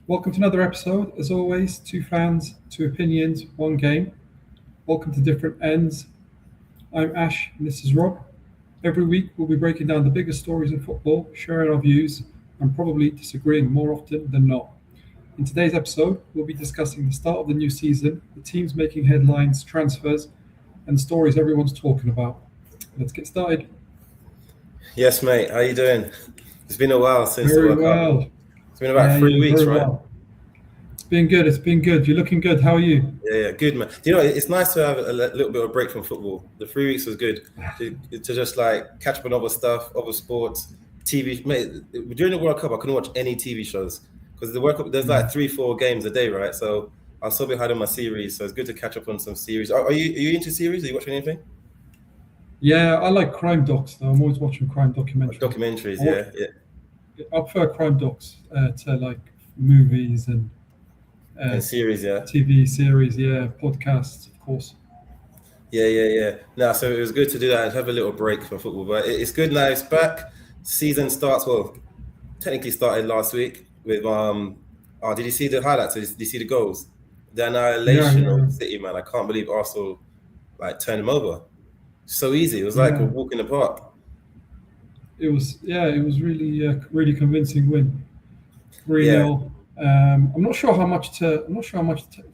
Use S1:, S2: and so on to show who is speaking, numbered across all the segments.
S1: Welcome to another episode. As always, two fans, two opinions, one game. Welcome to Different Ends. I'm Ash and this is Rob. Every week we'll be breaking down the biggest stories in football, sharing our views, and probably disagreeing more often than not. In today's episode, we'll be discussing the start of the new season, the teams making headlines, transfers, and the stories everyone's talking about. Let's get started.
S2: Yes, mate. How you doing? It's been a while since the
S1: Very
S2: World Cup.
S1: well.
S2: It's been about 3 weeks,
S1: Very
S2: right?
S1: well. It's been good. It's been good. You're looking good. How are you?
S2: Yeah, good, man. Do you know, it's nice to have a little bit of a break from football. The 3 weeks was good to just like catch up on other stuff, other sports, TV. Mate, during the World Cup, I couldn't watch any TV shows because the World Cup, there's like 3, 4 games a day, right? So I was so behind on my series, so it's good to catch up on some series. Are you into series? Are you watching anything?
S1: Yeah, I like crime docs though. I'm always watching crime documentaries.
S2: Documentaries,
S1: I watch,
S2: yeah.
S1: I prefer crime docs to like movies and
S2: And series, yeah.
S1: TV series. Yeah, podcasts, of course.
S2: Yeah. No, so it was good to do that and have a little break from football. But it's good now. It's back. Season starts. Well, technically started last week with Oh, did you see the highlights? Did you see the goals? The annihilation
S1: Yeah.
S2: of City, man. I can't believe Arsenal like turned them over. So easy. It was like a
S1: Yeah.
S2: walk in the park.
S1: It was. Yeah, it was really convincing win. 3
S2: Yeah,
S1: 0 I'm not sure how much to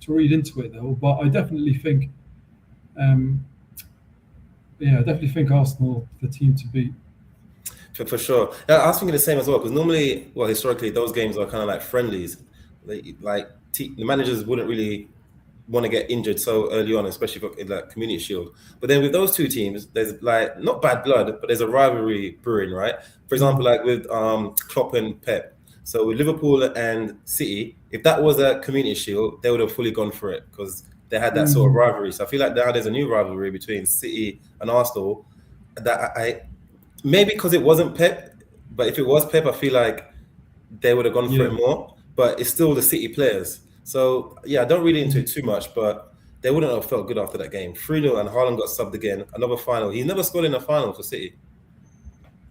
S1: read into it though, but I definitely think. Um, yeah, I definitely think Arsenal the team to beat.
S2: for sure. Yeah, I was thinking the same as well because normally, well, historically, those games are kind of like friendlies. The managers wouldn't really want to get injured so early on, especially for in that Community Shield. But then with those two teams, there's like not bad blood, but there's a rivalry brewing, right? For example, like with Klopp and Pep. So with Liverpool and City, if that was a Community Shield, they would have fully gone for it because they had that sort of rivalry. So I feel like now there's a new rivalry between City and Arsenal that I maybe because it wasn't Pep, but if it was Pep, I feel like they would have gone for
S1: Yeah.
S2: it more. But it's still the City players. So yeah, I don't read into it too much, but they wouldn't have felt good after that game. 3-0 and Haaland got subbed again. Another final. He never scored in a final for City.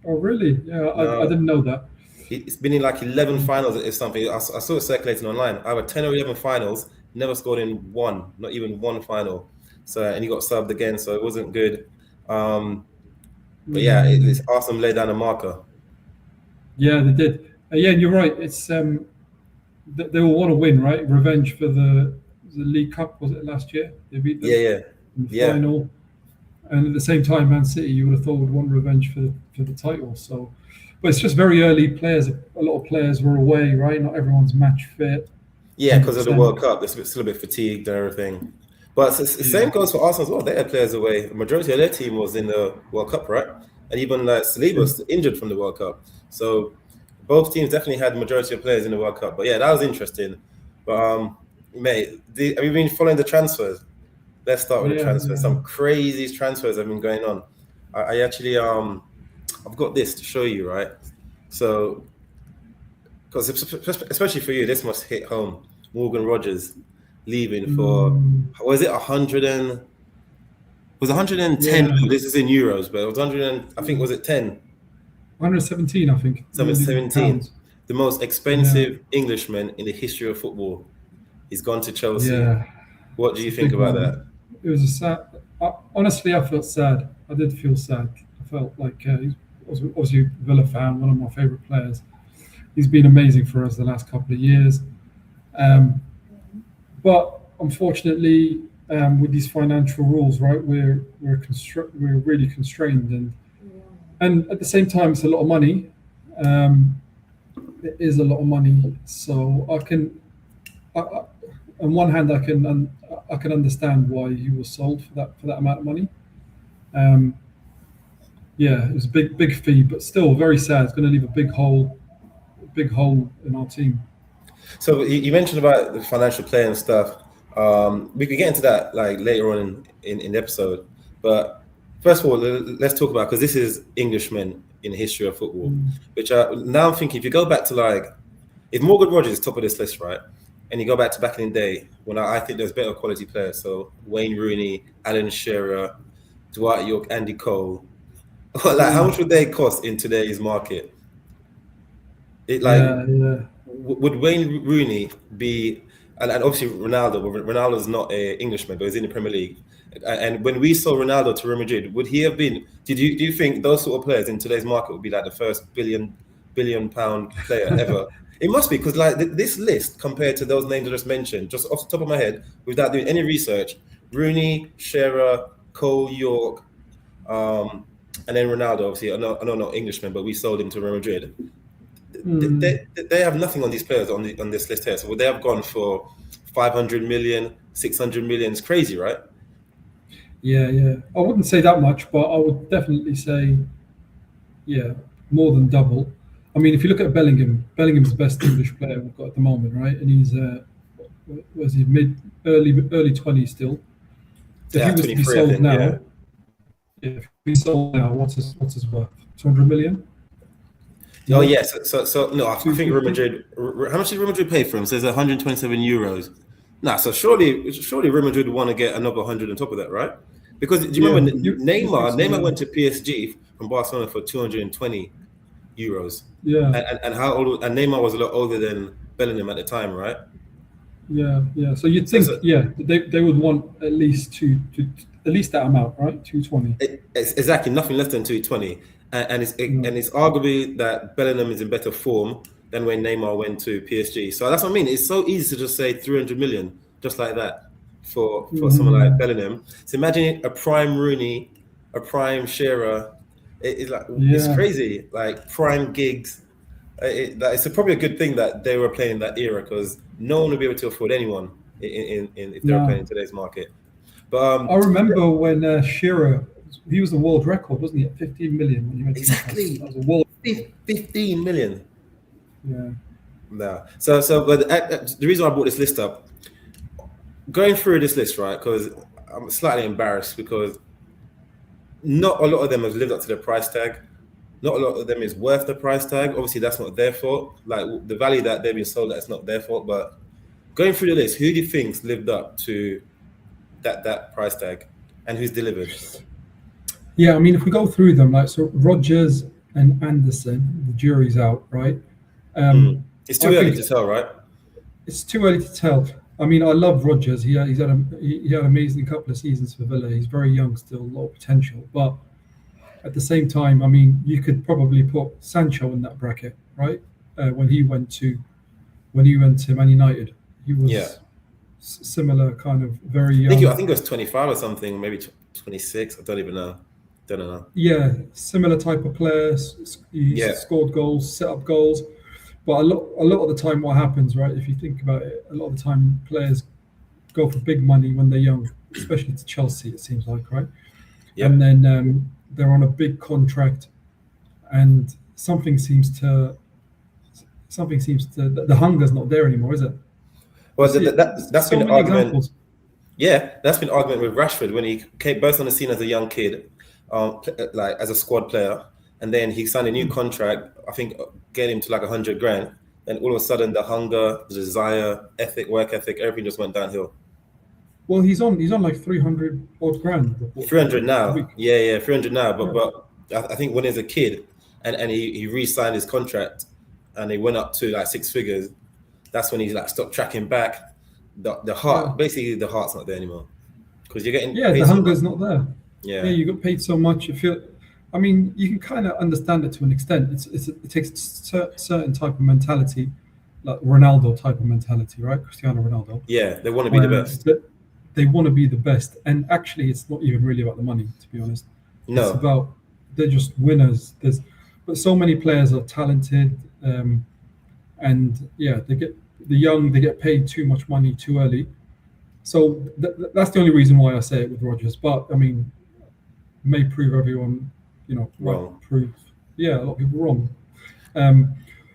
S1: Oh, really? Yeah, I
S2: No,
S1: didn't know that.
S2: it's been in like 11 finals or something. I saw it circulating online. Either 10 or 11 finals, never scored in one, not even one final. So and he got subbed again, so it wasn't good. But yeah, it's Arsenal laid down a marker.
S1: Yeah, they did. Yeah, and you're right. It's they will want to win, right? Revenge for the League Cup, was it last year? They beat them
S2: Yeah,
S1: in the
S2: yeah.
S1: final, and at the same time, Man City, you would have thought would want revenge for the title. So, but it's just very early. Players, a lot of players were away, right? Not everyone's match fit.
S2: Yeah, because of the
S1: 100%.
S2: World Cup, they're still a bit fatigued and everything. But the same goes for Arsenal as well. They had players away. The majority of their team was in the World Cup, right? And even like Saliba was injured from the World Cup. So both teams definitely had the majority of players in the World Cup. But yeah, that was interesting. But mate, have you been following the transfers? Let's start with the transfers. Some crazy transfers have been going on. I actually I've got this to show you, right? So because especially for you, this must hit home. Morgan Rogers leaving for was it 100 and was 110?
S1: Yeah.
S2: This is in euros, but it was 100 and I think was it 10?
S1: 117, I think.
S2: 17.
S1: Pounds.
S2: The most expensive Englishman in the history of football. He's gone to Chelsea.
S1: Yeah.
S2: What do you think
S1: Big
S2: about
S1: moment.
S2: that?
S1: It was a sad. Honestly, I felt sad. I did feel sad. I felt like he's obviously a Villa fan, one of my favourite players. He's been amazing for us the last couple of years. But unfortunately, with these financial rules, right, we're really constrained, and at the same time, it's a lot of money. It is a lot of money, so on one hand, I can understand why he was sold for that amount of money. Um, yeah, it was a big fee, but still very sad. It's going to leave a big hole in our team.
S2: So you mentioned about the financial play and stuff. We could get into that like later on in the episode. But first of all, let's talk about because this is Englishmen in the history of football. Which now I'm thinking if you go back to like if Morgan Rogers is top of this list, right? And you go back to back in the day when I think there's better quality players. So Wayne Rooney, Alan Shearer, Dwight York, Andy Cole. Like how much would they cost in today's market? It like
S1: Yeah.
S2: would Wayne Rooney be, and obviously Ronaldo, but Ronaldo's not an Englishman, but he's in the Premier League. And when we saw Ronaldo to Real Madrid, would he have been? Do you think those sort of players in today's market would be like the first billion pound player ever? It must be, because like this list compared to those names I just mentioned, just off the top of my head, without doing any research, Rooney, Shearer, Cole, York, and then Ronaldo. Obviously, I know not Englishman, but we sold him to Real Madrid. They have nothing on these players on this list here. So would they have gone for 500 million, 600 million? It's crazy, right?
S1: Yeah. I wouldn't say that much, but I would definitely say, more than double. I mean, if you look at Bellingham's the best English player we've got at the moment, right? And he's was he early 20s still. If he was to be
S2: 23, I
S1: sold
S2: think,
S1: now,
S2: yeah.
S1: if he sold now, what's his worth? 200 million?
S2: Oh yes, so no, I think
S1: 250?
S2: Real Madrid. How much did Real Madrid pay for him? So it's 127 euros. Nah, so surely Real Madrid would want to get another 100 on top of that, right? Because do you remember Neymar went to PSG from Barcelona for 220 euros.
S1: Yeah.
S2: And how old? And Neymar was a lot older than Bellingham at the time, right?
S1: Yeah. So you'd think, they would want at least at least that amount, right? 220.
S2: It's exactly nothing less than 220. And it's arguably that Bellingham is in better form than when Neymar went to PSG. So that's what I mean. It's so easy to just say 300 million, just like that, for someone like Bellingham. So imagine a prime Rooney, a prime Shearer. It's crazy. Like prime gigs. It's probably a good thing that they were playing in that era, because no one would be able to afford anyone if they were playing in today's market. But
S1: I remember when Shearer. He was the world record, wasn't he? At 15 million when he went to
S2: exactly.
S1: That was a world
S2: 15 million.
S1: Yeah.
S2: No. But the reason I brought this list up, going through this list, right? Because I'm slightly embarrassed, because not a lot of them have lived up to the price tag. Not a lot of them is worth the price tag. Obviously, that's not their fault. Like the value that they've been sold, that's not their fault. But going through the list, who do you think's lived up to that price tag, and who's delivered?
S1: Yeah, I mean, if we go through them, like, so Rodgers and Anderson, the jury's out, right?
S2: It's too early to tell, right?
S1: It's too early to tell. I mean, I love Rodgers. He had an amazing couple of seasons for Villa. He's very young still, a lot of potential. But at the same time, I mean, you could probably put Sancho in that bracket, right? When he went to Man United, he was similar, kind of very young.
S2: I think it was 25 or something, maybe 26. I don't even know. Don't know.
S1: Yeah, similar type of player. He scored goals, set up goals. But a lot of the time, what happens, right? If you think about it, a lot of the time players go for big money when they're young, especially to Chelsea. It seems like, right? Yep. And then they're on a big contract, and something seems to the hunger's not there anymore, is it?
S2: Well, that's been an argument. Examples. Yeah, that's been an argument with Rashford when he burst on the scene as a young kid, like as a squad player, and then he signed a new contract. I think getting him to like 100 grand. Then all of a sudden, the hunger, the desire, work ethic, everything just went downhill.
S1: Well, he's on like 300 odd grand.
S2: 300 now. Yeah, 300 now. But I think when he was a kid, and he re-signed his contract, and he went up to like 6 figures. That's when he like stopped tracking back. The heart, basically, the heart's not there anymore, because you're getting
S1: the hunger's not there.
S2: Yeah,
S1: you got paid so much. I mean, you can kind of understand it to an extent. It takes a certain type of mentality, like Ronaldo type of mentality, right? Cristiano Ronaldo.
S2: Yeah, they want to be the best.
S1: They want to be the best, and actually, it's not even really about the money, to be honest.
S2: No,
S1: it's about they're just winners. But so many players are talented, and they get paid too much money too early. So that's the only reason why I say it with Rodgers. But I mean, may prove everyone,
S2: wrong.
S1: A lot of people wrong.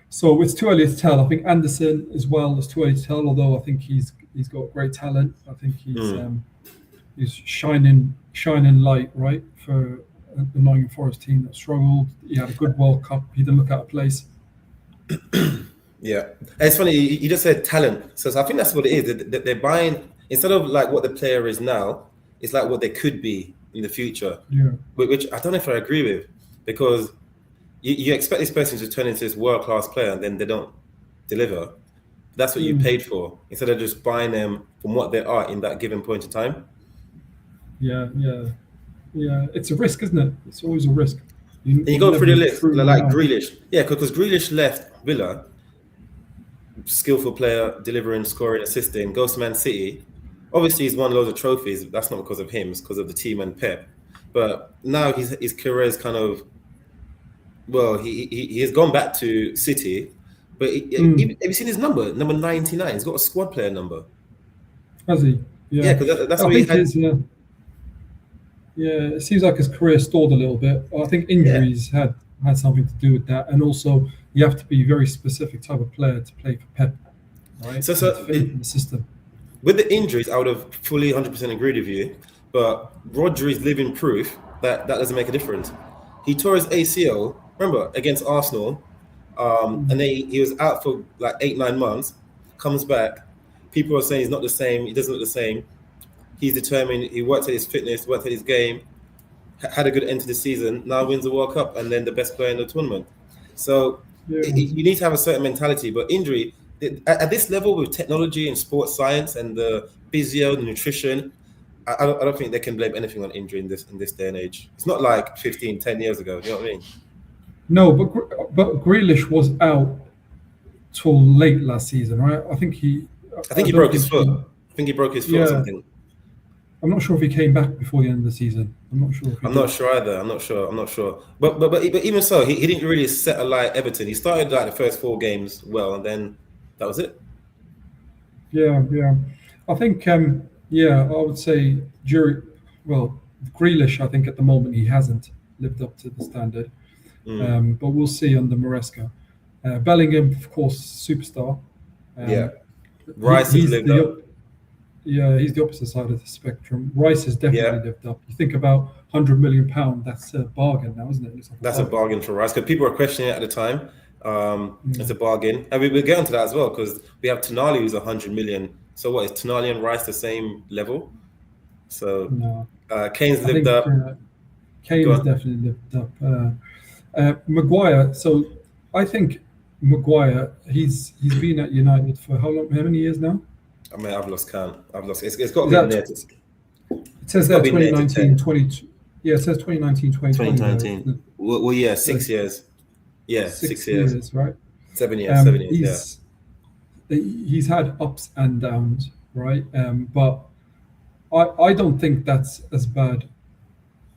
S1: So it's too early to tell. I think Anderson as well is too early to tell. Although I think he's got great talent. I think he's shining light, right, for the Nottingham Forest team that struggled. He had a good World Cup. He didn't look out of place.
S2: Yeah, it's funny. You just said talent, so I think that's what it is. They're buying, instead of like what the player is now, it's like what they could be in the future.
S1: Yeah,
S2: which I don't know if I agree with, because you expect this person to turn into this world-class player, and then they don't. deliver. That's what you paid for, instead of just buying them from what they are in that given point in time.
S1: Yeah, yeah. It's a risk, isn't it? It's always a risk.
S2: And you
S1: You
S2: go
S1: never
S2: through the
S1: know
S2: list,
S1: truly
S2: like
S1: now.
S2: Grealish. Yeah, because Grealish left Villa, skillful player, delivering, scoring, assisting, goes to Man City. Obviously, he's won loads of trophies. That's not because of him, it's because of the team and Pep. But now his career is kind of, well, he has gone back to City. But have you seen his number 99? He's got a squad player number.
S1: Has he?
S2: Yeah,
S1: Yeah.
S2: because that's
S1: I
S2: what he
S1: think
S2: had.
S1: his it seems like his career stalled a little bit. I think
S2: Yeah.
S1: injuries had something to do with that, and also you have to be a very specific type of player to play for Pep, right?
S2: So,
S1: And to fit into the system.
S2: with the injuries, I would have fully 100% agreed with you. But Rodri is living proof that that doesn't make a difference. He tore his ACL, remember, against Arsenal, and then he was out for like 8-9 months. Comes back, people are saying he's not the same. He doesn't look the same. He's determined. He worked at his fitness, worked at his game, had a good end to the season. Now wins the World Cup and then the best player in the tournament. So
S1: Yeah.
S2: you need to have a certain mentality. But injury at this level with technology and sports science and the physio, the nutrition, I don't think they can blame anything on injury in this day and age. It's not like 15, 10 years ago. You know what I mean?
S1: No, but Grealish was out till late last season, right? I think he.
S2: I think he broke his foot. I think he broke his foot or something.
S1: I'm not sure if he came back before the end of the season. I'm not sure.
S2: I'm not sure either. I'm not sure. But even so, he didn't really set alight Everton. He started like the first 4 games well, and then that was it.
S1: Yeah. I think I would say Grealish, I think at the moment he hasn't lived up to the standard. But we'll see under Maresca. Bellingham, of course, superstar.
S2: Rice has lived up.
S1: Yeah, he's the opposite side of the spectrum. Rice has definitely lived up. You think about £100 million, that's a bargain now, isn't it?
S2: That's a bargain for Rice, because people were questioning it at the time. It's a bargain. And we'll get into that as well, because we have Tonali who's 100 million. So what, is Tonali and Rice the same level? So
S1: no.
S2: Kane's lived up.
S1: Kane has definitely lived up. Maguire, so I think Maguire, he's been at United for how many years now?
S2: I mean, I've lost count. It's got to be near.
S1: It says there 2019, 22. Yeah, it says 2019,
S2: 2019. Well, yeah, 6 years. Yeah, 6 years.
S1: Right?
S2: 7 years. 7 years.
S1: He's had ups and downs, right? But I don't think that's as bad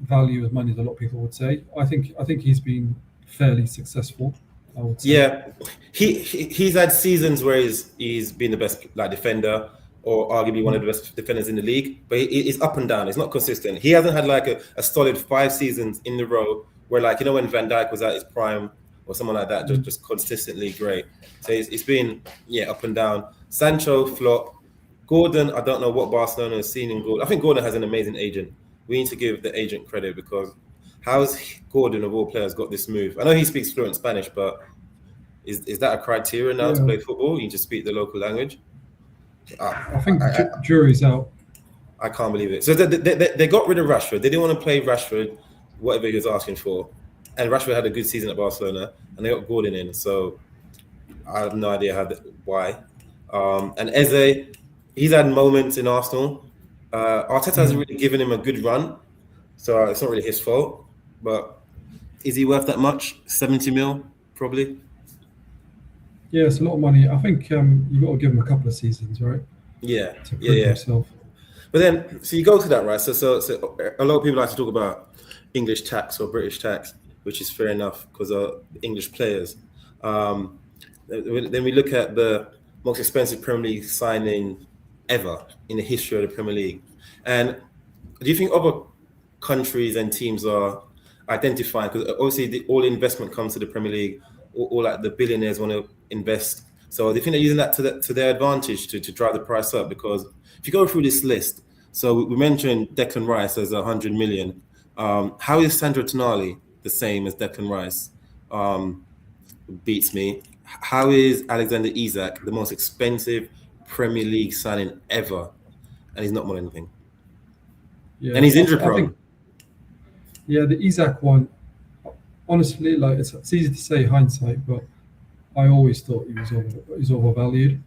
S1: value as money as a lot of people would say. I think he's been fairly successful, I would say.
S2: Yeah, he's had seasons where he's been the best defender, or arguably one of the best defenders in the league, but he's up and down. He's not consistent. He hasn't had like a solid 5 seasons in a row where, like, you know, when Van Dijk was at his prime or someone like that, just consistently great. So it's been up and down. Sancho flop. Gordon, I don't know what Barcelona has seen in Gordon. I think Gordon has an amazing agent. We need to give the agent credit, because how's Gordon of all players got this move? I know he speaks fluent Spanish, but is that a criteria now to play football? You just speak the local language?
S1: I think the jury's out.
S2: I can't believe it. So they got rid of Rashford. They didn't want to play Rashford, whatever he was asking for. And Rashford had a good season at Barcelona, and they got Gordon in. So I have no idea why. And Eze, he's had moments in Arsenal. Arteta hasn't really given him a good run, so it's not really his fault. But is he worth that much? 70 mil, probably.
S1: Yeah, it's a lot of money. I think you've got to give him a couple of seasons, right?
S2: Yeah,
S1: to prove himself.
S2: But then, so you go to that, right? So a lot of people like to talk about English tax or British tax, which is fair enough because of English players. Then we look at the most expensive Premier League signing ever in the history of the Premier League. And do you think other countries and teams are identifying? Because obviously all investment comes to the Premier League, all like the billionaires want to invest. So do you think they're using that to their advantage to drive the price up? Because if you go through this list, so we mentioned Declan Rice as 100 million. How is Sandro Tonali the same as Declan Rice? Beats me. How is Alexander Isak the most expensive Premier League signing ever? And he's not won anything. Yeah, and he's injury prone.
S1: The Isak one, honestly, like it's easy to say hindsight, but I always thought he's overvalued.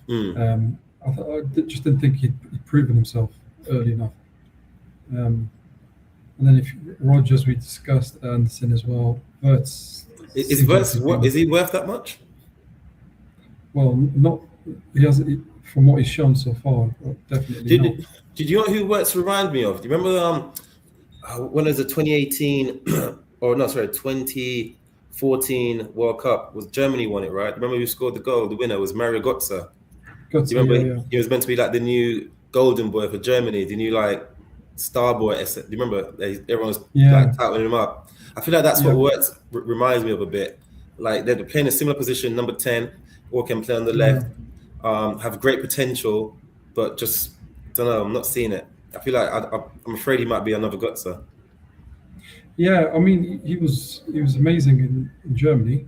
S2: Mm.
S1: Just didn't think he'd proven himself early enough. Um, and then if Rogers, we discussed Anderson as well. Wirtz
S2: Is
S1: seems like
S2: Verts
S1: he's
S2: what
S1: been
S2: is he worth that much?
S1: well, not he has from what he's shown so far. Definitely not.
S2: Did you know who Verts remind me of? Do you remember when it was the 2018 or no, sorry, 2014 World Cup? Was Germany won it, right? Remember who scored the goal? The winner was Mario Götze.
S1: Got
S2: You
S1: to,
S2: remember
S1: yeah,
S2: he was meant to be like the new golden boy for Germany, the new like star boy. Do you remember? Everyone was like
S1: yeah,
S2: touting him up. I feel like that's what
S1: yeah,
S2: Wirtz reminds me of a bit. Like they're playing a similar position, number 10, or can play on the
S1: yeah,
S2: left, have great potential, but just don't know. I'm not seeing it. I feel like I'm afraid he might be another Gutser.
S1: yeah. I mean, he was amazing in Germany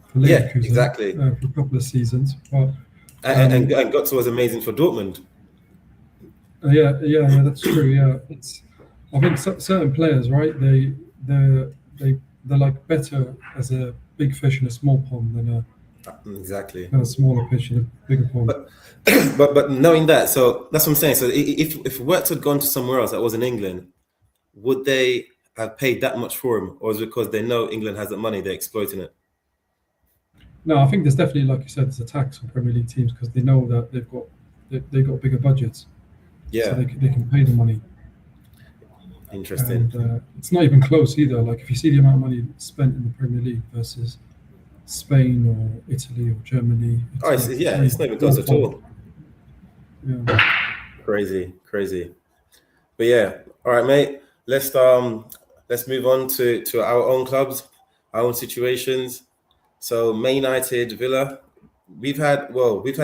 S1: for
S2: Yeah,
S1: Leverkusen
S2: exactly.
S1: for a couple of seasons, but
S2: And Gutser was amazing for Dortmund.
S1: yeah, that's true. Yeah, I think certain players, right? They they they're like better as a big fish in a small pond
S2: Exactly.
S1: than a smaller fish in a bigger pond.
S2: But but knowing that, so that's what I'm saying. So if Wirtz had gone to somewhere else that was in England, would they have paid that much for him, or is it because they know England has that money, they're exploiting it?
S1: No, I think there's definitely, like you said, there's a tax on Premier League teams because they know that they've got bigger budgets, so
S2: Yeah,
S1: they can pay the money,
S2: interesting.
S1: and it's not even close either. Like if you see the amount of money spent in the Premier League versus Spain or Italy or Germany,
S2: Oh,
S1: it's like
S2: yeah,
S1: very
S2: it's not even close at
S1: fourfold.
S2: all.
S1: Yeah.
S2: Crazy, crazy. But yeah, all right, mate. Let's move on to our own clubs, our own situations. So Man United, Villa, we've had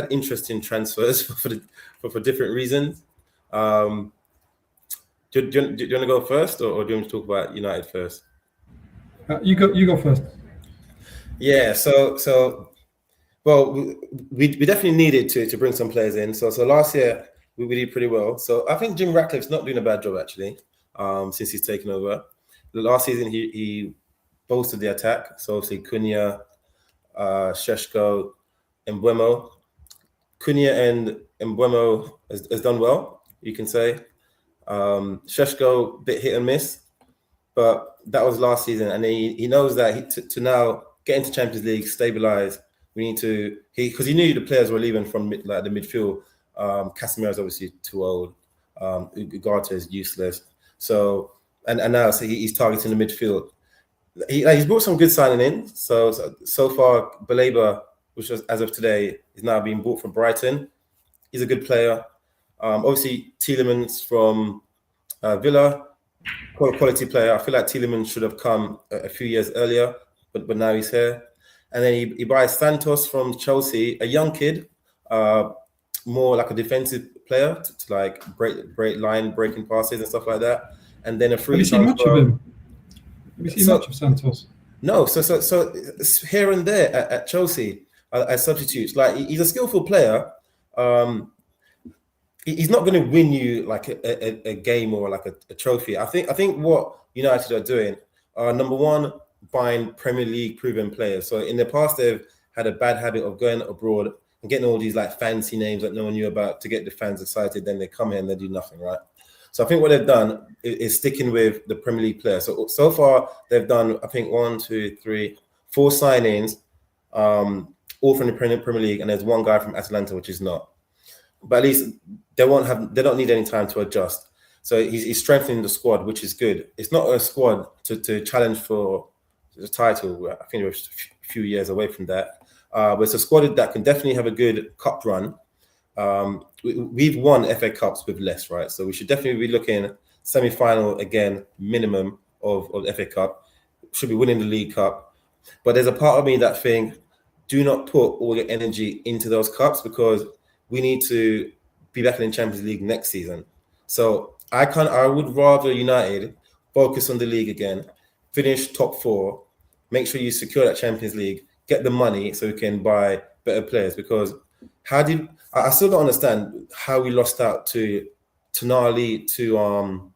S2: interesting transfers for different reasons. Um, do you want to go first, or do you want to talk about United first?
S1: You go first.
S2: Yeah, so well, we definitely needed to bring some players in. So last year we did pretty well. So I think Jim Ratcliffe's not doing a bad job actually, since he's taken over. The last season he bolstered the attack. So obviously Cunha, Sheshko, Embuemo. Cunha and Embuemo has done well, you can say. Sheshko bit hit and miss, but that was last season, and he knows that to now get into Champions League, stabilize. We need to because he knew the players were leaving from like the midfield. Casemiro is obviously too old. Ugarte is useless. So and now so he's targeting the midfield. He's brought some good signing in. So far, Baleba, which was, as of today, is now being bought from Brighton. He's a good player. Obviously, Tielemans from Villa, quality player. I feel like Tielemans should have come a few years earlier, but now he's here. And then he buys Santos from Chelsea, a young kid, more like a defensive player to like break line, breaking passes and stuff like that. And then a
S1: Have
S2: free
S1: you seen much of
S2: transfer.
S1: him? Have you seen much
S2: So
S1: of Santos?
S2: no, so it's here and there at Chelsea as substitutes. Like he's a skillful player. Um, he's not going to win you like a game or like a trophy. I think what United are doing are number one, buying Premier League proven players. So in the past they've had a bad habit of going abroad and getting all these like fancy names that no one knew about to get the fans excited. Then they come here and they do nothing, right? So I think what they've done is sticking with the Premier League players. So far they've done I think 4 signings, all from the Premier League, and there's one guy from Atalanta which is not. But at least they don't need any time to adjust. So he's strengthening the squad, which is good. It's not a squad to challenge for the title. I think we're a few years away from that. But it's a squad that can definitely have a good cup run. We've won FA Cups with less, right? So we should definitely be looking semi-final again, minimum of the FA Cup. Should be winning the League Cup. But there's a part of me that think, do not put all your energy into those cups because we need to be back in the Champions League next season. So I would rather United focus on the league again, finish top 4, make sure you secure that Champions League, get the money so we can buy better players. Because I still don't understand how we lost out to Tonali to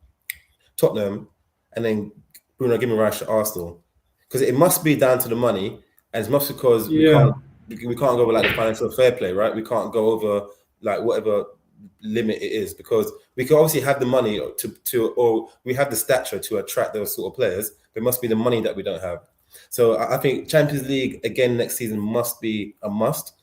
S2: Tottenham and then Bruno Guimaraes to Arsenal. Because it must be down to the money. and it's much because
S1: Yeah,
S2: we can't go over like the financial fair play, right? We can't go over like whatever limit it is because we can obviously have the money or we have the stature to attract those sort of players. But it must be the money that we don't have. So I think Champions League again next season must be a must.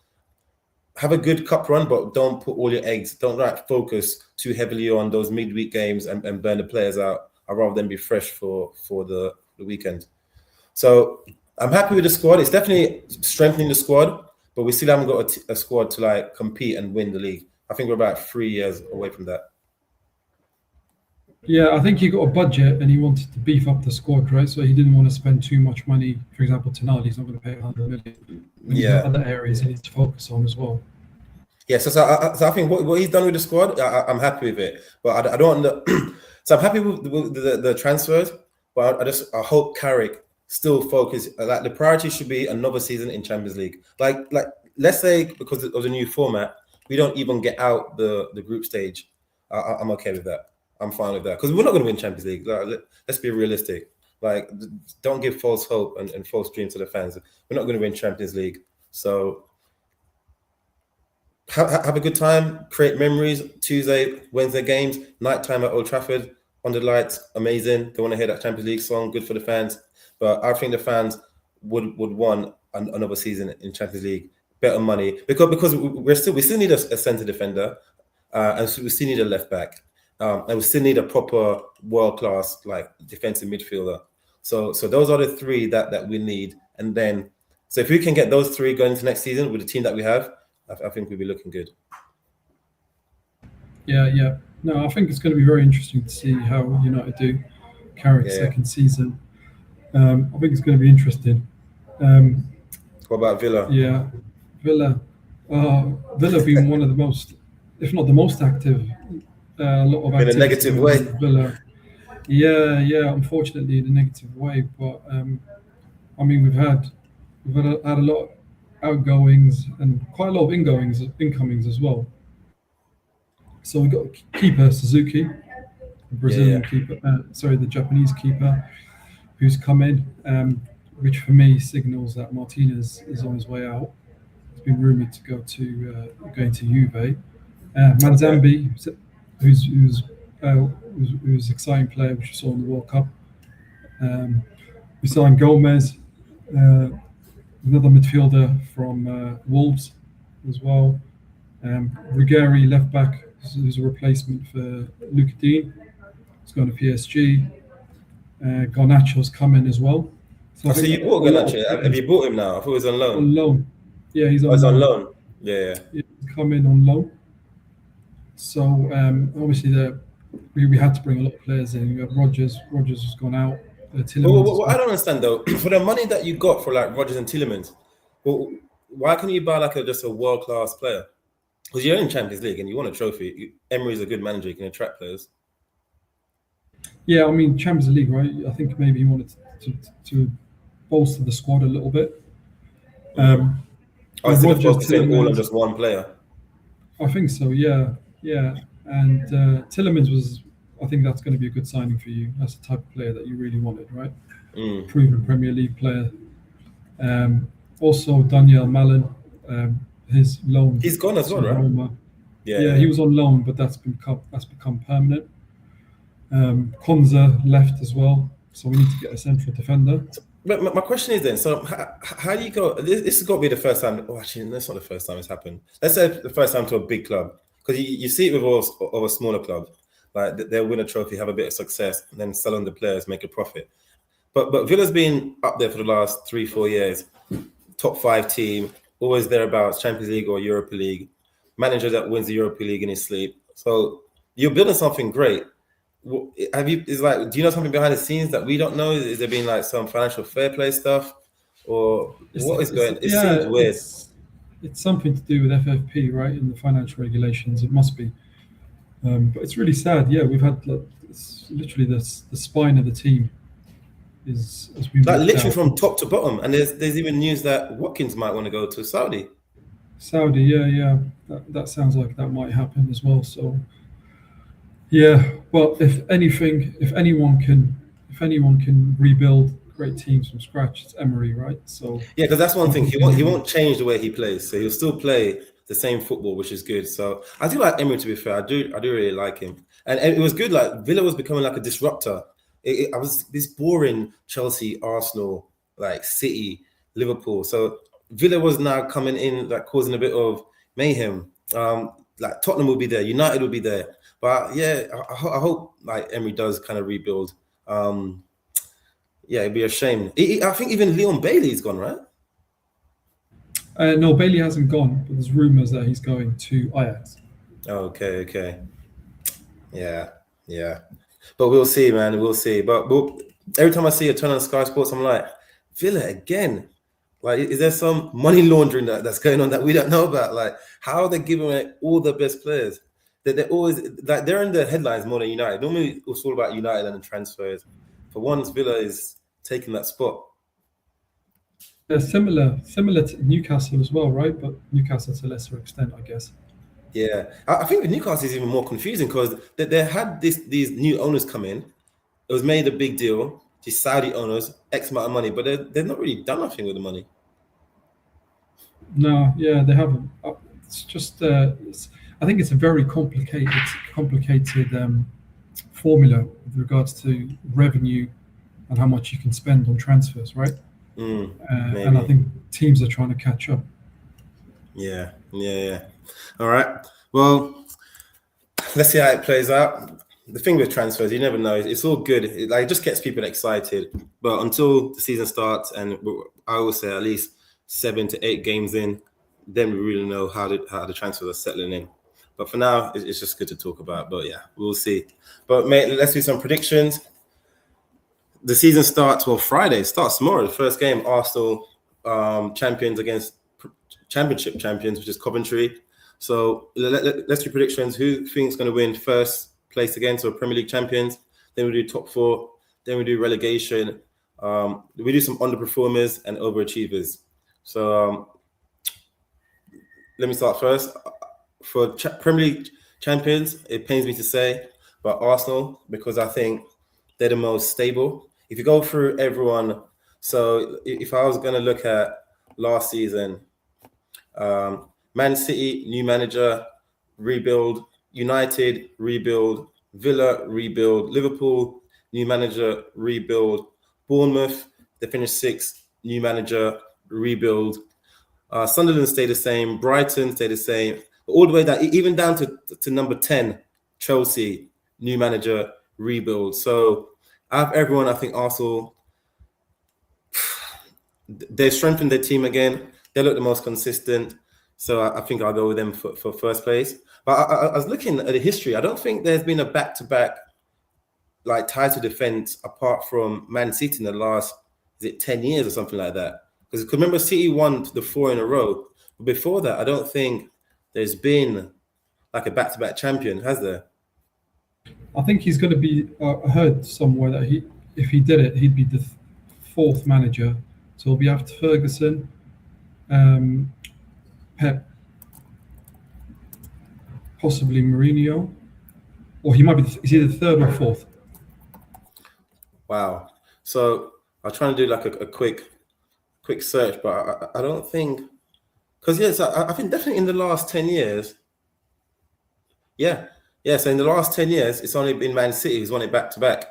S2: Have a good cup run, but don't put all your eggs. Don't like focus too heavily on those midweek games and burn the players out. I'd rather them be fresh for the weekend. So I'm happy with the squad. It's definitely strengthening the squad, but we still haven't got a squad to like compete and win the league. I think we're about 3 years away from that.
S1: yeah. I think he got a budget and he wanted to beef up the squad, right? So he didn't want to spend too much money. For example, Tonali's not going to pay 100 million. When he's got other areas he needs to focus on as well.
S2: Yeah, so I think what he's done with the squad, I'm happy with it. But I don't. So I'm happy with the transfers, but I hope Carrick still focus. Like the priority should be another season in Champions League. Like let's say because of the new format, we don't even get out the group stage. I'm okay with that. I'm fine with that because we're not going to win Champions League. Like, let's be realistic. Like don't give false hope and false dreams to the fans. We're not going to win Champions League. So have a good time, create memories. Tuesday, Wednesday games, nighttime at Old Trafford, under the lights, amazing. They want to hear that Champions League song, good for the fans. But I think the fans would want another season in Champions League, better money because we still need a centre defender, and so we still need a left back, and we still need a proper world class like defensive midfielder. So those are the three that we need, and then so if we can get those three going into next season with the team that we have. I think we'll be looking good.
S1: Yeah. No, I think it's going to be very interesting to see how United do Carrick's second season. I think it's going to be interesting.
S2: What about Villa?
S1: Yeah, Villa. Villa being one of the most, if not the most active, a lot of activity
S2: In a negative way.
S1: Villa. Yeah. Unfortunately, in a negative way. But I mean, we've had a lot of outgoings and quite a lot of incomings as well. So we've got keeper Suzuki, the Brazilian keeper. The Japanese keeper, who's come in, which for me signals that Martinez is on his way out. He's been rumored to going to Juve. Manzambi, who's an exciting player, which we saw in the World Cup. We signed Gomez, another midfielder from Wolves as well. Ruggeri, left back, who's a replacement for Luca Dean. He's going to PSG. Garnacho's come in as well.
S2: So you bought Garnacho. Have you bought him now? I thought he was on loan.
S1: On loan. Yeah, he's on
S2: loan.
S1: on
S2: loan. Yeah.
S1: He's come in on loan. So obviously we had to bring a lot of players in. We had Rodgers. Rodgers has gone out.
S2: Well, I don't understand though. For the money that you got for like Rodgers and Tielemans, why can't you buy like just a world class player? Because you're in Champions League and you want a trophy. Emery's a good manager; he can attract players.
S1: Yeah, I mean Champions League, right? I think maybe he wanted to bolster the squad a little bit.
S2: Instead of focusing all on just one player.
S1: I think so. Yeah. And Tielemans was. I think that's going to be a good signing for you. That's the type of player that you really wanted, right? Proven Premier League player. Also, Daniel Malin, his loan.
S2: He's gone as well, right?
S1: Roma. Yeah, he was on loan, but that's become permanent. Konza left as well, so we need to get a central defender.
S2: But my question is then, so how do you go? This has got to be the first time. Oh, actually, that's not the first time it's happened. Let's say the first time to a big club, because you see it with all a smaller club. Like they'll win a trophy, have a bit of success, and then sell on the players, make a profit. But Villa's been up there for the last 3-4 years. Top 5 team, always thereabouts, Champions League or Europa League. Manager that wins the Europa League in his sleep. So you're building something great. Do you know something behind the scenes that we don't know? Is there been like some financial fair play stuff, or what is going? It seems weird.
S1: It's something to do with FFP, right? In the financial regulations, it must be. But it's really sad. Yeah, we've had it's literally the spine of the team has been
S2: like literally from top to bottom. And there's even news that Watkins might want to go to Saudi.
S1: Yeah. That sounds like that might happen as well. So yeah, but if anyone can rebuild great teams from scratch. It's Emery, right? So
S2: Yeah, because that's one thing. He
S1: continue.
S2: won't change the way he plays, so he'll still play the same football, which is good. So I do like Emery. To be fair, I do really like him, and it was good. Like Villa was becoming like a disruptor. I was this boring Chelsea, Arsenal, like City, Liverpool. So Villa was now coming in, like causing a bit of mayhem. Like Tottenham will be there, United will be there, but yeah, I hope like Emery does kind of rebuild. Yeah, it'd be a shame. I think even Leon Bailey's gone, right?
S1: No, Bailey hasn't gone, but there's rumours that he's going to Ajax.
S2: Okay. Yeah, yeah. But we'll see, man. We'll see. But every time I see a turn on Sky Sports, I'm like, Villa again. Like, is there some money laundering that's going on that we don't know about? Like, how are they giving away all the best players? They're always like they're in the headlines more than United. Normally, it's all about United and the transfers. For once, Villa is taking that spot.
S1: They're similar to Newcastle as well, right? But Newcastle to a lesser extent, I guess.
S2: Yeah, I think with Newcastle is even more confusing because they had these new owners come in. It was made a big deal. These Saudi owners, X amount of money, but they've not really done nothing with the money.
S1: No, yeah, they haven't. It's just, I think it's a very complicated formula with regards to revenue and how much you can spend on transfers, right? And I
S2: Maybe.
S1: think teams are trying to catch up.
S2: Yeah. All right. Well, let's see how it plays out. The thing with transfers, you never know. It's all good. It just gets people excited. But until the season starts, and I always say at least 7 to 8 games in, then we really know how the transfers are settling in. But for now, it's just good to talk about. But yeah, we'll see. But mate, let's do some predictions. The season starts Friday. It starts tomorrow. The first game, Arsenal champions against Championship champions, which is Coventry. So let's do predictions. Who thinks going to win first place again? So Premier League champions. Then we do top 4. Then we do relegation. We do some underperformers and overachievers. So let me start first. For Premier League champions, it pains me to say, but Arsenal, because I think they're the most stable. If you go through everyone, so if I was going to look at last season, Man City, new manager, rebuild. United, rebuild. Villa, rebuild. Liverpool, new manager, rebuild. Bournemouth, they finished 6th, new manager, rebuild. Sunderland stayed the same. Brighton stayed the same. All the way down, even down to number 10, Chelsea, new manager, rebuild. So I have everyone. I think Arsenal, they've strengthened their team again. They look the most consistent. So I think I'll go with them for first place. But I was looking at the history. I don't think there's been a back-to-back like title defense apart from Man City in the last, is it 10 years or something like that? Because remember, City won the 4 in a row. But before that, I don't think there's been like a back-to-back champion, has there?
S1: I think he's going to be. I heard somewhere that if he did it, he'd be the 4th manager. So he'll be after Ferguson, Pep, possibly Mourinho, or he might be. Is he the 3rd or 4th?
S2: Wow. So I'll try and do like a quick search, but I don't think, because yes, I think definitely in the last 10 years. Yeah. So in the last 10 years, it's only been Man City who's won it back to back.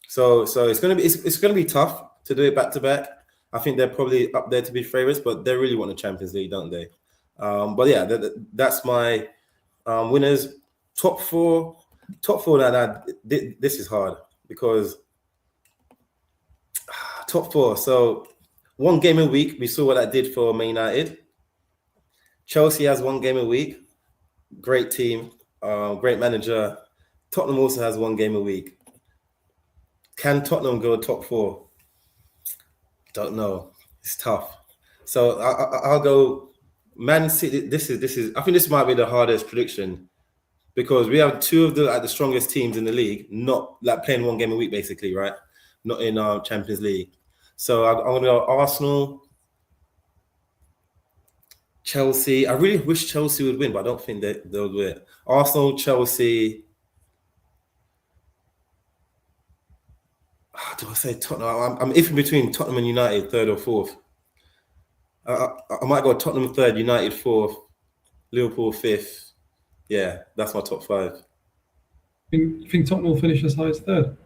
S2: So it's gonna be tough to do it back to back. I think they're probably up there to be favorites, but they really want the Champions League, don't they? But yeah, that's my winners. Top four. Now this is hard because top 4. So 1 game a week. We saw what that did for Man United. Chelsea has 1 game a week. Great team, great manager. Tottenham also has 1 game a week. Can Tottenham go top 4? Don't know. It's tough. So I'll go Man City. This is. I think this might be the hardest prediction because we have 2 of the strongest teams in the league, not like playing 1 game a week, basically, right? Not in our Champions League. So I'm going to go Arsenal, Chelsea. I really wish Chelsea would win, but I don't think they'll do it. Arsenal, Chelsea. Do I say Tottenham? I'm iffy between Tottenham and United, third or fourth. I might go Tottenham third, United fourth, Liverpool fifth. Yeah, that's my top five.
S1: You think Tottenham will finish as high as third?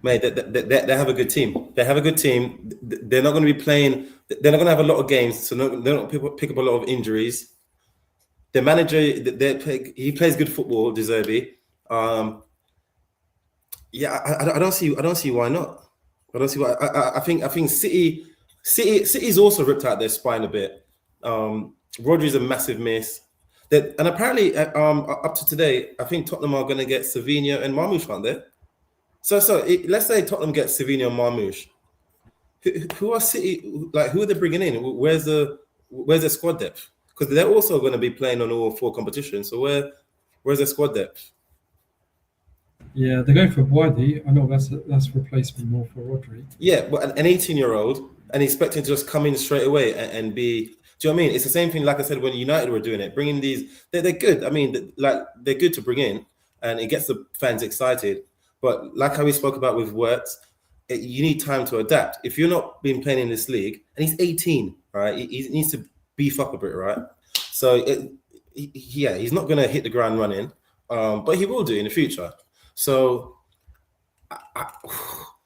S2: Mate, they have a good team. They have a good team. They're not going to be playing. They're not going to have a lot of games, so they're not pick up a lot of injuries. The manager, he plays good football, De Zerbi. Yeah, I don't see why not. I don't see why. I think City's also ripped out their spine a bit. Rodri's a massive miss. And apparently, up to today, I think Tottenham are going to get Savinho and Marmoush, aren't they? So let's say Tottenham gets Savinho and Marmoush. Who are City? Like, who are they bringing in? Where's their squad depth? Because they're also going to be playing on all four competitions. So where's their squad depth?
S1: Yeah, they're going for Boadi. I know that's replacement more for Rodri.
S2: Yeah, but an 18-year-old and expecting to just come in straight away and be. Do you know what I mean? It's the same thing, like I said, when United were doing it, bringing these. They're good. I mean, they're good to bring in, and it gets the fans excited. But like how we spoke about with Wirtz, you need time to adapt. If you're not been playing in this league, and he's 18, right? He needs to beef up a bit, right? So he's not going to hit the ground running, but he will do in the future. So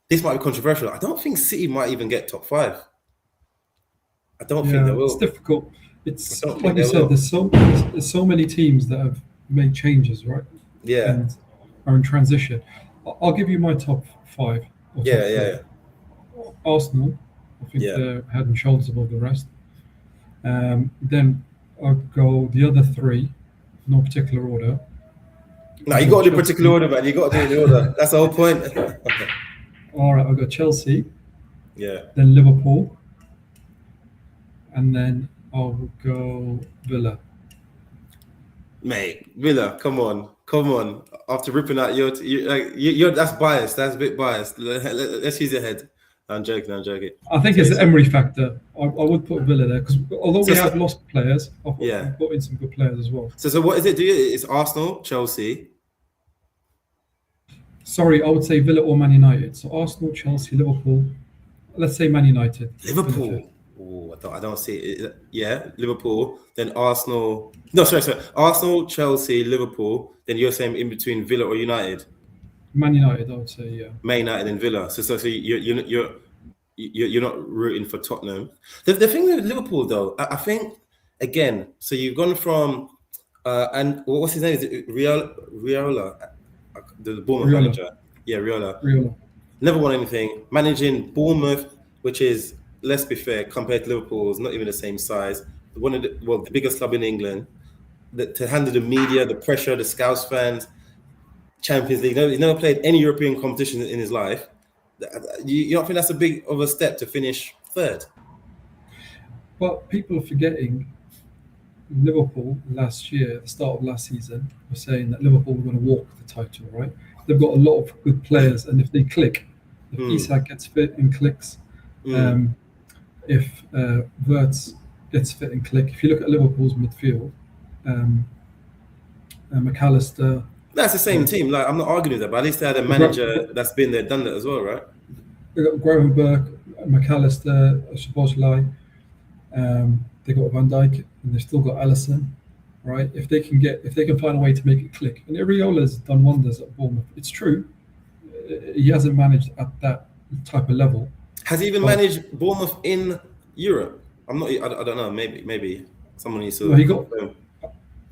S2: this might be controversial. I don't think City might even get top five. I don't think they will.
S1: It's difficult. It's like I said, there's so many teams that have made changes, right?
S2: Yeah.
S1: And are in transition. I'll give you my top five.
S2: Yeah.
S1: Arsenal, I think they're head and shoulders above the rest. Then I'll go the other three, no particular order.
S2: No, you got to do particular order, man. You got to do the order. That's the whole point.
S1: All right, I've got Chelsea.
S2: Yeah.
S1: Then Liverpool. And then I'll go Villa.
S2: Mate, Villa, come on. After ripping out your that's biased. That's a bit biased. Let's use your head. I'm joking.
S1: I think it's the Emery factor. I would put Villa there because although we have lost players, I've put in some good players as well.
S2: So what is it? It's Arsenal, Chelsea.
S1: Sorry, I would say Villa or Man United. So Arsenal, Chelsea, Liverpool. Let's say Man United.
S2: Liverpool. Oh, I don't see it. Yeah, Liverpool. Then Arsenal. No, sorry. Arsenal, Chelsea, Liverpool. Then you're saying in between Villa or United.
S1: Man United, I would say, yeah.
S2: Man United and Villa. So you're not rooting for Tottenham. The thing with Liverpool, though, I think again. So you've gone from and what's his name? Is it Riola, the Bournemouth manager? Yeah, Riola. Never won anything. Managing Bournemouth, which is, let's be fair, compared to Liverpool, is not even the same size. One of the biggest club in England. To handle the media, the pressure, the Scouts fans. Champions League. He's never played any European competition in his life. You don't think that's a big of a step to finish third?
S1: But people are forgetting Liverpool last year, at the start of last season, were saying that Liverpool were going to walk the title, right? They've got a lot of good players, and if they click, if Isak gets fit and clicks, if Wirtz gets fit and click, if you look at Liverpool's midfield, McAllister.
S2: That's the same team. Like, I'm not arguing with that, but at least they had a manager that's been there, done that as well, right?
S1: They got Gravenberch, McAllister, Szoboszlai. They got Van Dijk, and they've still got Alisson, right? If they can find a way to make it click, and Iriola's done wonders at Bournemouth. It's true, he hasn't managed at that type of level.
S2: Has he even managed Bournemouth in Europe? I don't know. Maybe someone needs to.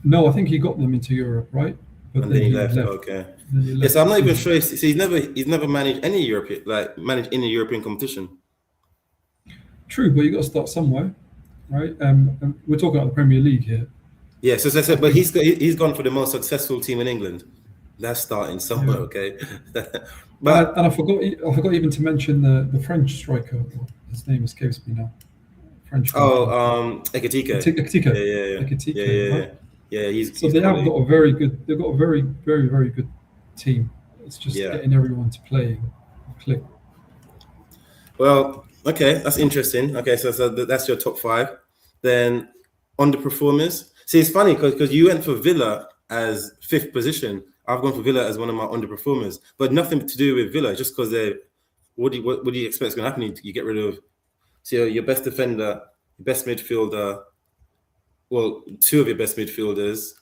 S1: No, I think he got them into Europe, right?
S2: But and then he left. Okay. Yes, I'm not even sure. See, he's never managed any European, managed in a European competition.
S1: True, but you got to start somewhere, right? We're talking about the Premier League here.
S2: Yeah, so but he's gone for the most successful team in England. That's starting somewhere, okay?
S1: But I forgot even to mention the French striker. His name escapes me now. French.
S2: Ekitike.
S1: Ekitike.
S2: Yeah, he's
S1: so they have got a very good. They've got a very, very, very good team. It's just getting everyone to play and click.
S2: Well, okay, that's interesting. Okay, so that's your top five. Then underperformers. See, it's funny because you went for Villa as fifth position. I've gone for Villa as one of my underperformers, but nothing to do with Villa, just because what do you expect is going to happen? You get rid of your best defender, your best midfielder, well, two of your best midfielders.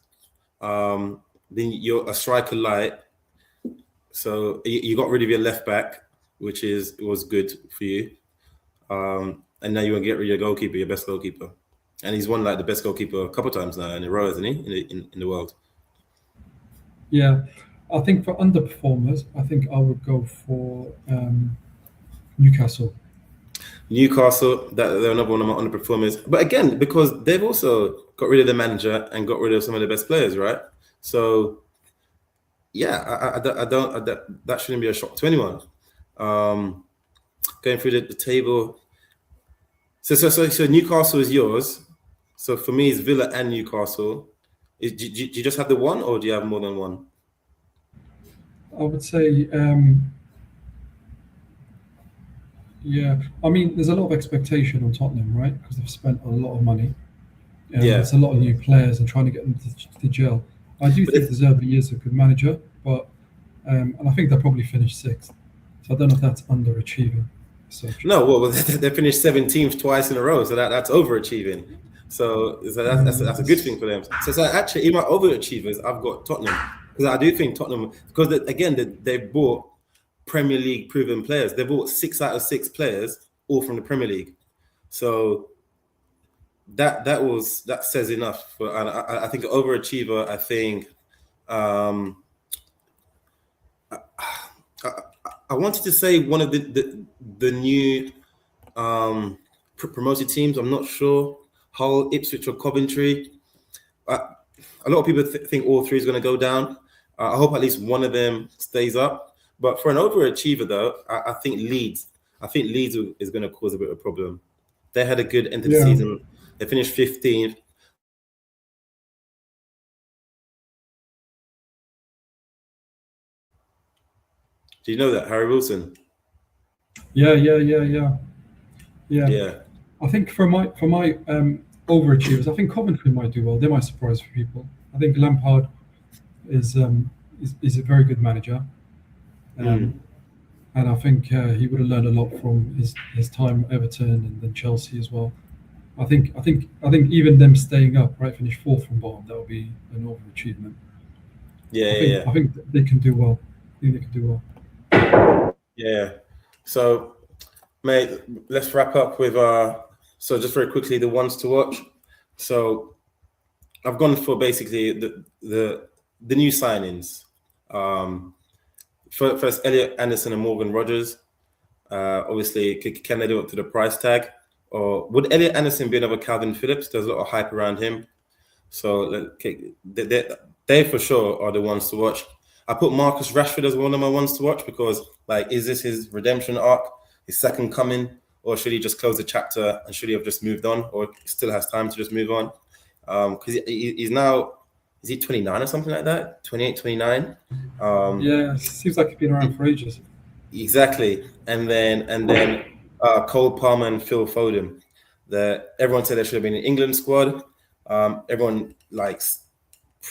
S2: Then you're a striker light. So you got rid of your left back, which was good for you. And now you want to get rid of your goalkeeper, your best goalkeeper. And he's won like the best goalkeeper a couple of times now in a row, isn't he? In the world.
S1: Yeah, I think for underperformers, I think I would go for Newcastle.
S2: Newcastle, they're another one of my underperformers. But again, because they've also got rid of the manager and got rid of some of the best players, right? So yeah, that shouldn't be a shock to anyone. Going through the table. So Newcastle is yours. So for me, it's Villa and Newcastle. Do you just have the one, or do you have more than one?
S1: I would say, yeah. I mean, there's a lot of expectation on Tottenham, right? Because they've spent a lot of money.
S2: Yeah.
S1: There's a lot of new players and trying to get them to gel. I do think De Zerbi is a good manager, but and I think they'll probably finish sixth. So I don't know if that's underachieving.
S2: No, well, they finished 17th twice in a row, so that's overachieving. So that's a good thing for them. So actually, in my overachievers, I've got Tottenham, because I do think Tottenham, because again they've bought Premier League proven players. They bought 6 out of 6 players, all from the Premier League. So that says enough. And I think an overachiever. I think I wanted to say one of the new promoted teams. I'm not sure. Hull, Ipswich, or Coventry. A lot of people think all three is going to go down. I hope at least one of them stays up. But for an overachiever, though, I think Leeds. I think Leeds is going to cause a bit of a problem. They had a good end of the season. They finished 15th. Do you know that, Harry Wilson?
S1: Yeah.
S2: Yeah.
S1: I think for my overachievers, I think Coventry might do well. They might surprise people. I think Lampard is a very good manager, and I think he would have learned a lot from his time at Everton and then Chelsea as well. I think even them staying up, right, finish fourth from bottom, that would be an overachievement. I think they can do well. I think they can do well.
S2: Yeah. So, mate, let's wrap up with so just very quickly, the ones to watch. So I've gone for basically the new signings. First, Elliot Anderson and Morgan Rogers. Obviously, can they do up to the price tag? Or would Elliot Anderson be another Calvin Phillips? There's a lot of hype around him. So they for sure are the ones to watch. I put Marcus Rashford as one of my ones to watch because, like, is this his redemption arc, his second coming, or should he just close the chapter and should he have just moved on, or still has time to just move on? Because he's now, is he 29 or something like that? 28, 29?
S1: Yeah, seems like he's been around for ages.
S2: Exactly. And then Cole Palmer and Phil Foden. Everyone said they should have been in England squad. Everyone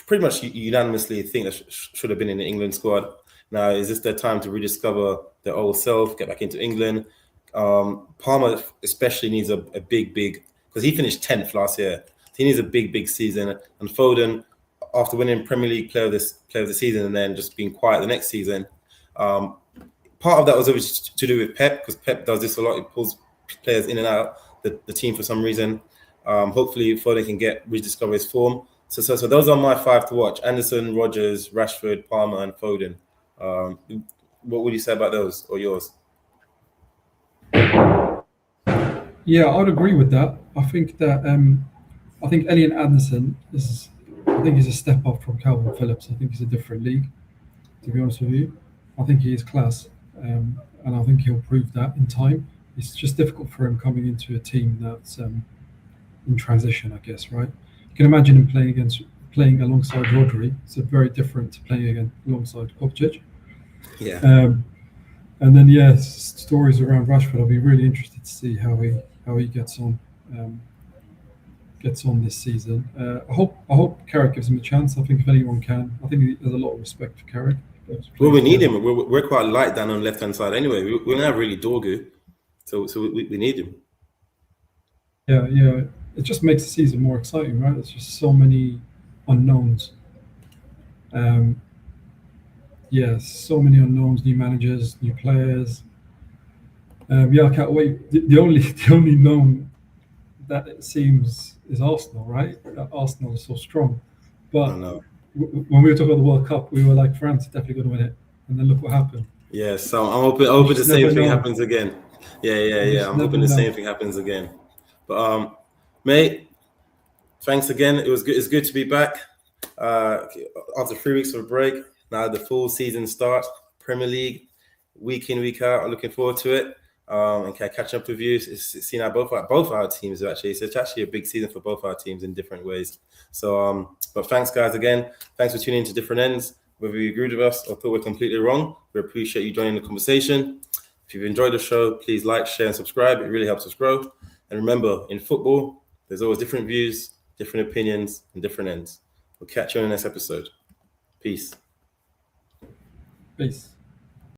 S2: pretty much unanimously think they should have been in the England squad. Now, is this their time to rediscover their old self, get back into England? Palmer especially needs a big, because he finished 10th last year. He needs a big season. And Foden, after winning Premier League player of the season and then just being quiet the next season, part of that was obviously to do with Pep, because Pep does this a lot. He pulls players in and out the team for some reason. Hopefully Foden can rediscover his form. So those are my 5 to watch: Anderson, Rogers, Rashford, Palmer, and Foden. What would you say about those, or yours?
S1: Yeah, I'd agree with that. I think that I think Elliot Anderson he's a step up from Calvin Phillips. I think he's a different league, to be honest with you. I think he is class, and I think he'll prove that in time. It's just difficult for him coming into a team that's in transition, I guess, right? You can imagine him playing alongside Rodri. It's very different to playing alongside Kovacic.
S2: Yeah.
S1: And then stories around Rashford. I'll be really interested to see how he gets on this season. I hope Carrick gives him a chance. I think if anyone can, I think there's a lot of respect for Carrick.
S2: Well, we need him. We're quite light down on the left-hand side anyway. We don't have really Dorgu, so we need him.
S1: Yeah. It just makes the season more exciting, right? There's just so many unknowns. So many unknowns, new managers, new players. I can't wait. The only known that it seems is Arsenal, right? Arsenal is so strong. But when we were talking about the World Cup, we were like, France is definitely going to win it. And then look what happened.
S2: Yeah, so I'm hoping the same thing happens again. Yeah. I'm hoping the same thing happens again. But mate, thanks again. It's good to be back. After 3 weeks of a break, now the full season starts. Premier League, week in, week out. I'm looking forward to it. And can I catch up with you? Seeing how both our teams actually. So it's actually a big season for both our teams in different ways. So, but thanks guys again. Thanks for tuning into Different Ends. Whether you agreed with us or thought we're completely wrong, we appreciate you joining the conversation. If you've enjoyed the show, please like, share, and subscribe. It really helps us grow. And remember, in football, there's always different views, different opinions, and different ends. We'll catch you on the next episode. Peace.